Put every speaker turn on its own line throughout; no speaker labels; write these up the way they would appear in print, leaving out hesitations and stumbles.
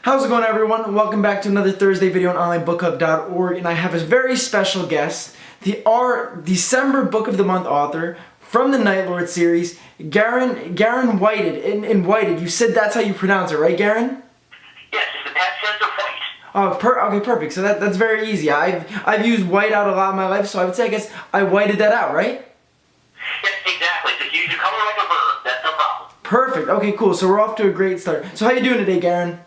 How's it going, everyone? Welcome back to another Thursday video on OnlineBookClub.org, and I have a very special guest, our December Book of the Month author from the Nightlord series, Garon Whited. And Whited, you said that's how you pronounce it, right, Garon?
Yes, it's the past tense of white.
Oh, okay, perfect. So that's very easy. I've used white out a lot in my life, so I would say I guess I whited that out, right?
Yes, exactly. So if you use your color like a verb, that's no problem.
Perfect. Okay, cool. So we're off to a great start. So how you doing today, Garon?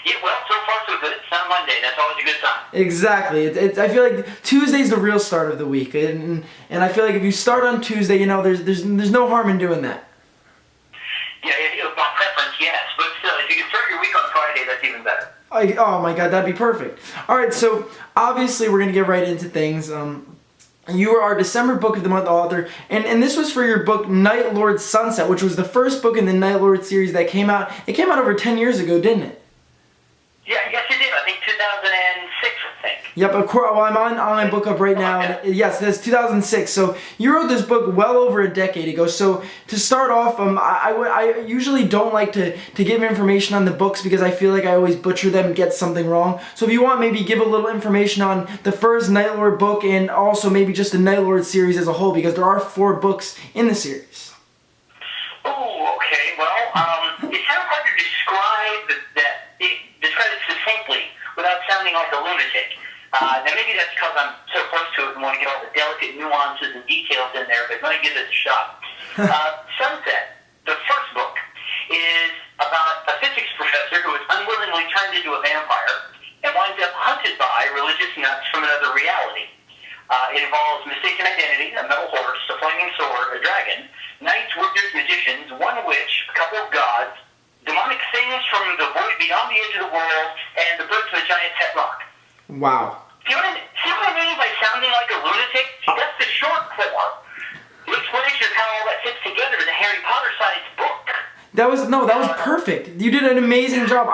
Yeah, well, so far so good. It's not Monday. That's always a good sign.
Exactly. I feel like Tuesday's the real start of the week, and I feel like if you start on Tuesday, you know, there's no harm in doing that.
Yeah, by preference, yes, but still, if you can start your week on Friday, that's even better.
Oh my God, that'd be perfect. All right, so obviously we're gonna get right into things. You are our December Book of the Month author, and this was for your book Nightlord Sunset, which was the first book in the Nightlord series that came out. It came out over 10 years ago, didn't it?
Yeah, yes it did. I think 2006, I think.
Yep, of course. Well, I'm on Online Book Club right now. And yes, that's 2006. So you wrote this book well over a decade ago. So to start off, I usually don't like to give information on the books because I feel like I always butcher them and get something wrong. So if you want, maybe give a little information on the first Nightlord book and also maybe just the Nightlord series as a whole, because there are 4 books in the series.
Oh, okay. Well, it's kind of hard to describe it succinctly without sounding like a lunatic. Now maybe that's because I'm so close to it and want to get all the delicate nuances and details in there, but let me give this a shot. Sunset, the first book, is about a physics professor who is unwillingly turned into a vampire and winds up hunted by religious nuts from another reality. It involves mistaken identity, a metal horse, a flaming sword, a dragon, knights, wizards, magicians, one witch, a couple of gods, demonic things from the void beyond the edge of the world, and the birth of a giant pet rock.
Wow.
See what I mean by sounding like a lunatic? That's the short form. The explanation of how all that fits together in a Harry Potter-sized book.
That was perfect. You did an amazing job.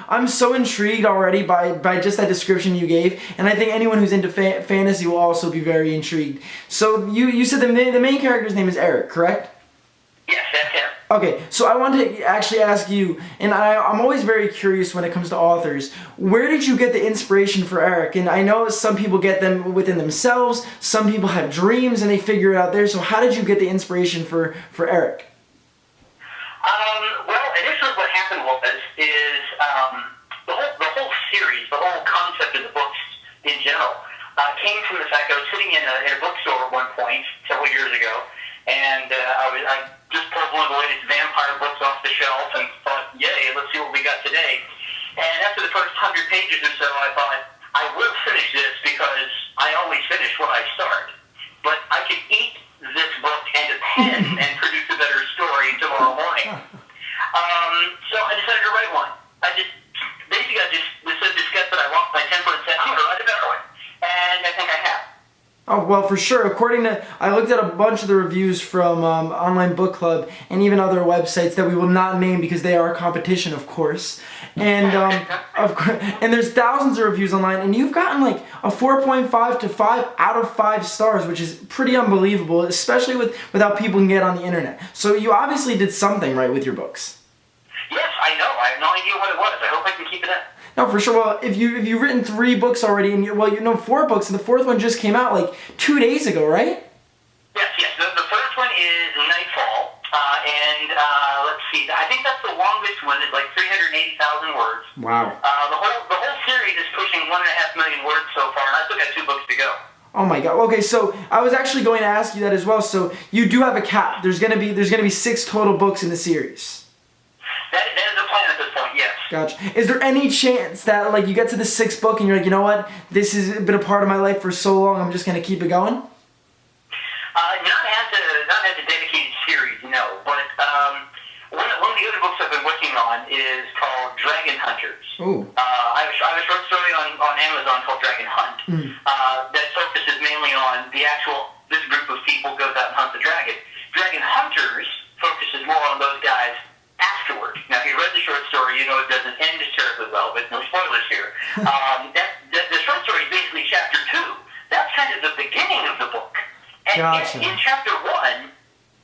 I'm so intrigued already by just that description you gave, and I think anyone who's into fantasy will also be very intrigued. So you said the main character's name is Eric, correct?
Yes, that's him.
Okay, so I want to actually ask you, and I'm always very curious when it comes to authors, where did you get the inspiration for Eric? And I know some people get them within themselves, some people have dreams and they figure it out there, so how did you get the inspiration for Eric?
Well, initially what happened is the whole series, the whole concept of the books in general, came from the fact I was sitting in a bookstore at one point, several years ago, and I just pulled one of the latest vampire books off the shelf and thought, yay, let's see what we got today. And after the first 100 pages or so, I thought, I will finish this because I always finish what I start. But I could eat this book and a pen and produce a better story tomorrow morning. So I decided to write one. I just discussed that I lost my temper and said, I'm going to write a better one. And I think I have.
Oh, well, for sure. I looked at a bunch of the reviews from Online Book Club and even other websites that we will not name because they are competition, of course. And and there's thousands of reviews online, and you've gotten like a 4.5 to 5 out of 5 stars, which is pretty unbelievable, especially with how people can get on the internet. So you obviously did something right with your books.
Yes, I know. I have no idea what it was. I hope I can keep it up.
No, for sure. Well, if you've written 3 books already, and 4 books, and the 4th one just came out like 2 days ago, right?
Yes. The first one is Nightfall, and let's see. I think that's the longest one. It's like 380,000 words.
Wow.
The whole series is pushing 1.5 million words so far, and I still got 2 books to go.
Oh my God. Okay, so I was actually going to ask you that as well. So you do have a cap. There's gonna be 6 total books in the series.
That is the plan at this point, yes.
Gotcha. Is there any chance that like you get to the 6th book and you're like, you know what, this has been a part of my life for so long, I'm just gonna keep it going?
Not as a dedicated series, no. But one of the other books I've been working on is called Dragon Hunters. Ooh. I have a short story on Amazon called Dragon Hunt that focuses mainly on this group of people goes out and hunts a dragon. Dragon Hunters focuses more on those guys afterward. Now, if you read the short story, you know it doesn't end terribly well, but no spoilers here. The short story is basically chapter 2. That's kind of the beginning of the book. And
gotcha.
in chapter 1,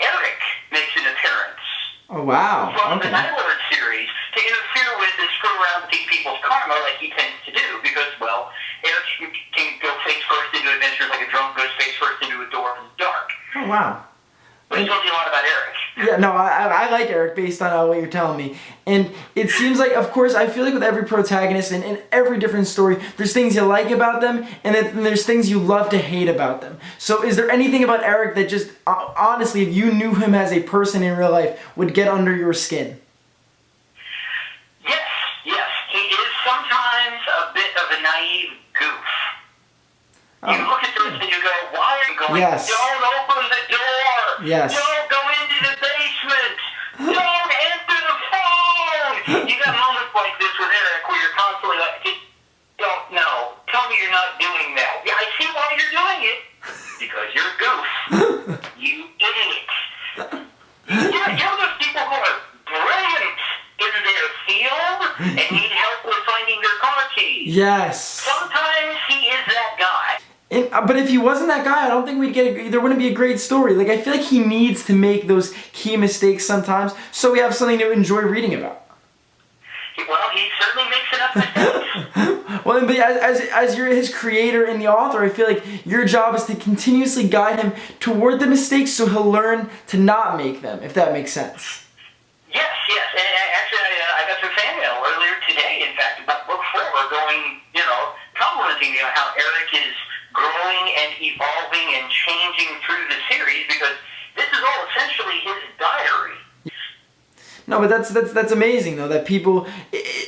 Eric makes an appearance.
Oh, wow.
From
Okay.
the Nightlord series to interfere with and screw around these people's karma like he tends to do because, well, Eric can go face first into adventures like a drunk goes face first into a door in the dark.
Oh, wow.
But he tells you a lot about Eric.
Yeah, no, I like Eric based on what you're telling me. And it seems like, of course, I feel like with every protagonist and in every different story, there's things you like about them, and then there's things you love to hate about them. So is there anything about Eric that just, honestly, if you knew him as a person in real life, would get under your skin?
Yes. He is sometimes a bit of a naive goof. You look at this and you go, why are you going?
Yes.
Don't open the door.
Yes.
Don't go into the basement. Don't enter the phone. You got moments like this with Eric where you're constantly like, just don't know. Tell me you're not doing that. Yeah, I see why you're doing it. Because you're a goof. You idiot. You know those people who are brilliant in their field and need help with finding their car keys.
Yes.
Sometimes he is that guy.
But if he wasn't that guy, I don't think there wouldn't be a great story. Like, I feel like he needs to make those key mistakes sometimes so we have something to enjoy reading about.
Well, he certainly makes enough mistakes.
Well, but as you're his creator and the author, I feel like your job is to continuously guide him toward the mistakes so he'll learn to not make them, if that makes sense.
Yes. And actually, I got some fan mail earlier today, in fact, about book 4, going, complimenting me on how Eric is growing and evolving and changing through the series, because this is all essentially his diary.
No, but that's amazing though, that people.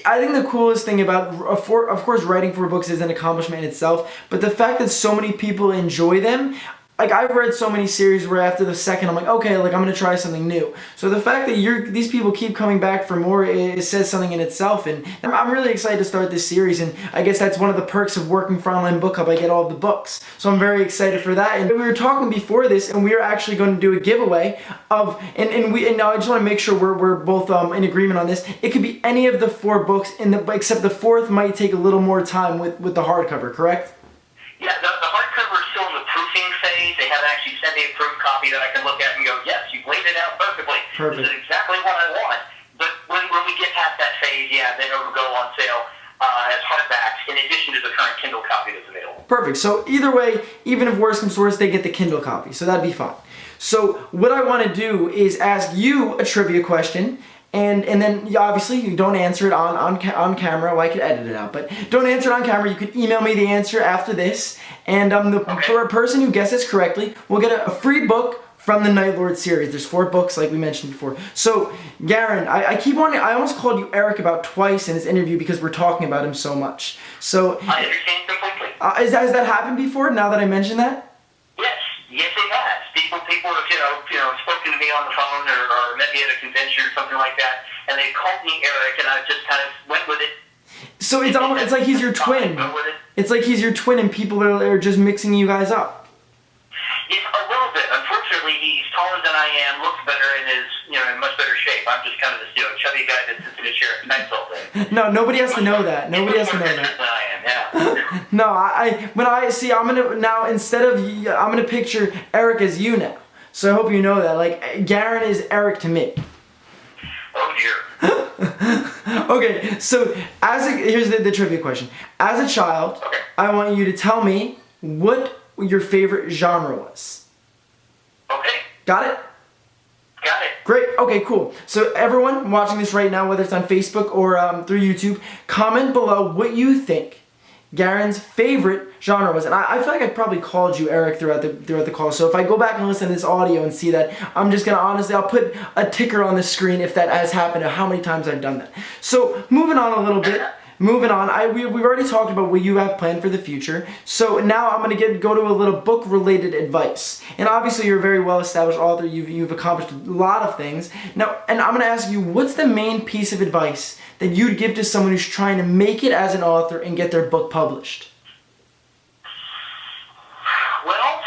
I think the coolest thing about, of course, writing 4 books is an accomplishment in itself, but the fact that so many people enjoy them. Like, I've read so many series where after the second I'm like, okay, like I'm gonna try something new. So the fact that these people keep coming back for more, it says something in itself, and I'm really excited to start this series. And I guess that's one of the perks of working for Online Book Club. I get all of the books, so I'm very excited for that. And we were talking before this, and we are actually going to do a giveaway of, and now I just want to make sure we're both in agreement on this. It could be any of the 4 books except the 4th might take a little more time with the hardcover, correct?
Yeah, the hardcover is still in the proofing phase. They haven't actually sent me a proof copy that I can look at and go, yes, you've laid it out perfectly.
Perfect.
This is exactly what I want. But when we get past that phase, then it will go on sale as hardbacks in addition to the current Kindle copy that's available. Perfect.
So either way, even if worse comes to worse, they get the Kindle copy. So that'd be fine. So what I want to do is ask you a trivia question. And then obviously you don't answer it on camera. Well, I could edit it out, but don't answer it on camera. You could email me the answer after this, and for a person who guesses correctly, we'll get a free book from the Nightlord series. There's 4 books, like we mentioned before. So, Garon, I almost called you Eric about twice in this interview because we're talking about him so much. So,
I understand completely.
Has that happened before? Now that I mentioned that?
Yes, it has. People have spoken to me on the phone or met me at a convention or something like that, and they called me Eric, and I just kind of went with it.
So it's like he's your twin. It's like he's your twin, and people are just mixing you guys up.
Yeah, a little bit. Unfortunately, he's taller than I am, looks better, and is in much better shape. I'm just kind of this chubby guy that sits in a chair and types all day.
No, nobody has to know that. Nobody has to know that.
Than I am, yeah.
No, I'm gonna picture Eric as you now. So I hope you know that. Like, Garon is Eric to me.
Oh dear.
Okay, so here's the trivia question. As a child,
okay,
I want you to tell me what your favorite genre was.
Okay.
Got it?
Got it.
Great. Okay, cool. So everyone watching this right now, whether it's on Facebook or through YouTube, comment below what you think Garon's favorite genre was. And I feel like I probably called you Eric throughout the call. So if I go back and listen to this audio and see that, I'm just gonna I'll put a ticker on the screen if that has happened and how many times I've done that. So moving on a little bit. Moving on, we've already talked about what you have planned for the future. So now I'm gonna go to a little book-related advice. And obviously you're a very well-established author. You've accomplished a lot of things. Now, and I'm gonna ask you, what's the main piece of advice that you'd give to someone who's trying to make it as an author and get their book published?
Well,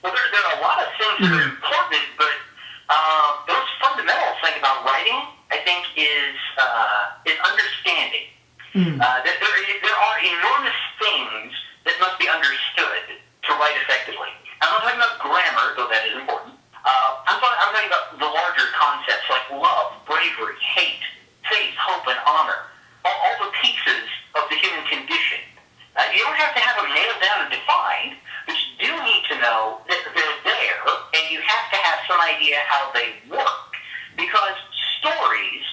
there are a lot of things that are important, but those fundamental thing about writing, I think, is understanding. There are enormous things that must be understood to write effectively. I'm not talking about grammar, though that is important. I'm talking about the larger concepts like love, bravery, hate, faith, hope, and honor. how they work. Because stories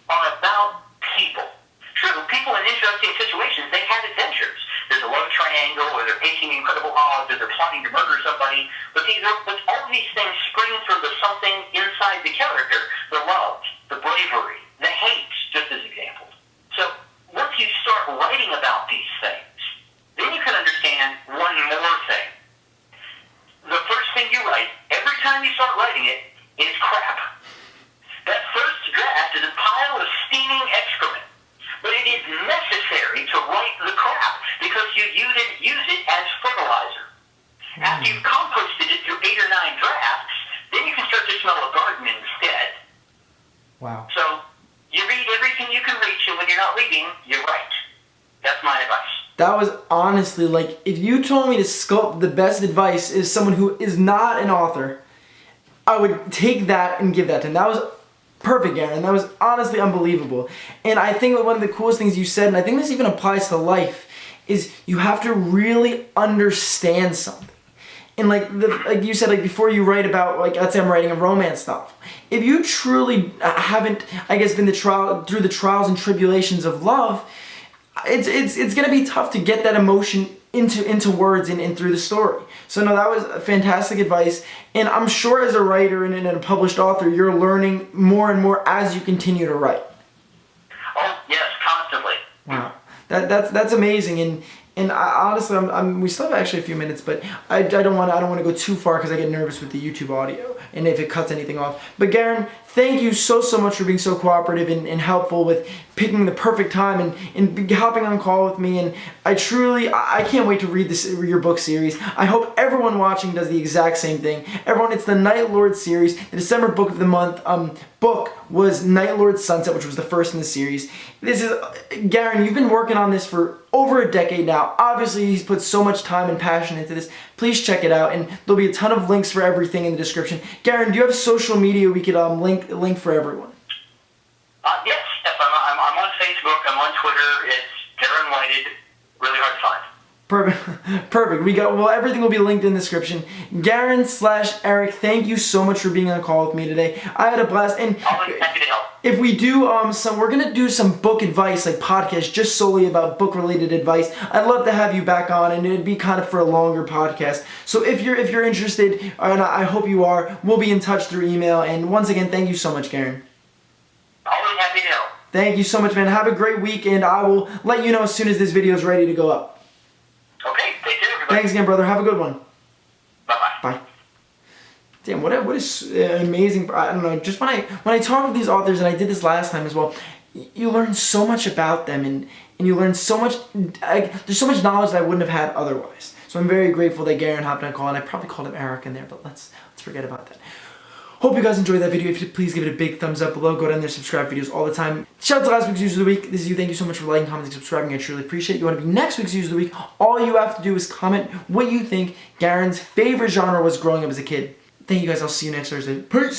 are about people. Sure, people in interesting situations, they have adventures. There's a love triangle, or they're facing incredible odds, or they're plotting to murder somebody. But all these things spring from something inside the character: the love, the bravery, the hate, just as examples. So once you start writing about these things, then you can understand one more thing. The first thing you write, every time you start writing it, is crap. That first draft is a pile of steaming excrement. But it is necessary to write the crap because you use it as fertilizer. After you've composted it through 8 or 9 drafts, then you can start to smell a garden instead.
Wow.
So you read everything you can reach, and when you're not reading, you write. That's my advice.
That was honestly, like, if you told me to sculpt the best advice is someone who is not an author, I would take that and give that to him. That was perfect, Garon. That was honestly unbelievable. And I think that one of the coolest things you said, and I think this even applies to life, is you have to really understand something. And like you said, like before you write about, like, let's say I'm writing a romance novel. If you truly haven't, I guess, been through the trials and tribulations of love, it's gonna be tough to get that emotion into words and through the story. So no, that was fantastic advice, and I'm sure as a writer and a published author, you're learning more and more as you continue to write.
Oh yes, constantly.
Wow, that's amazing, and I, honestly, we still have actually a few minutes, but I don't want to go too far because I get nervous with the YouTube audio and if it cuts anything off. But Garon, thank you so much for being so cooperative and helpful with picking the perfect time and hopping on call with me. And I can't wait to read your book series. I hope everyone watching does the exact same thing. Everyone, it's the Nightlord series. The December book of the month book was Nightlord Sunset, which was the first in the series. This is, Garon, you've been working on this for over a decade now. Obviously, he's put so much time and passion into this. Please check it out, and there'll be a ton of links for everything in the description. Garon, do you have social media we could link for everyone?
Yes, I'm on Facebook, I'm on Twitter. It's Garon Whited, really hard to find.
Perfect. Everything will be linked in the description. Garon/Eric, thank you so much for being on call with me today. I had a blast, and
Always happy to help.
if we do we're gonna do some book advice, like podcasts just solely about book related advice. I'd love to have you back on, and it'd be kind of for a longer podcast. So if you're interested, and I hope you are, we'll be in touch through email. And once again, thank you so much, Garon.
Always happy to help.
Thank you so much, man. Have a great week, and I will let you know as soon as this video is ready to go up.
Okay, take care, everybody.
Thanks again, brother. Have a good one.
Bye-bye.
Bye. Damn, what is amazing. I don't know, just when I talk with these authors, and I did this last time as well, you learn so much about them, and you learn so much, there's so much knowledge that I wouldn't have had otherwise. So I'm very grateful that Garon hopped on call, and I probably called him Eric in there, but let's forget about that. Hope you guys enjoyed that video. If you could please give it a big thumbs up below. Go down there, subscribe videos all the time. Shout out to last week's User of the Week. This is you. Thank you so much for liking, commenting, subscribing. I truly appreciate it. You want to be next week's User of the Week, all you have to do is comment what you think Garon's favorite genre was growing up as a kid. Thank you guys. I'll see you next Thursday. Peace!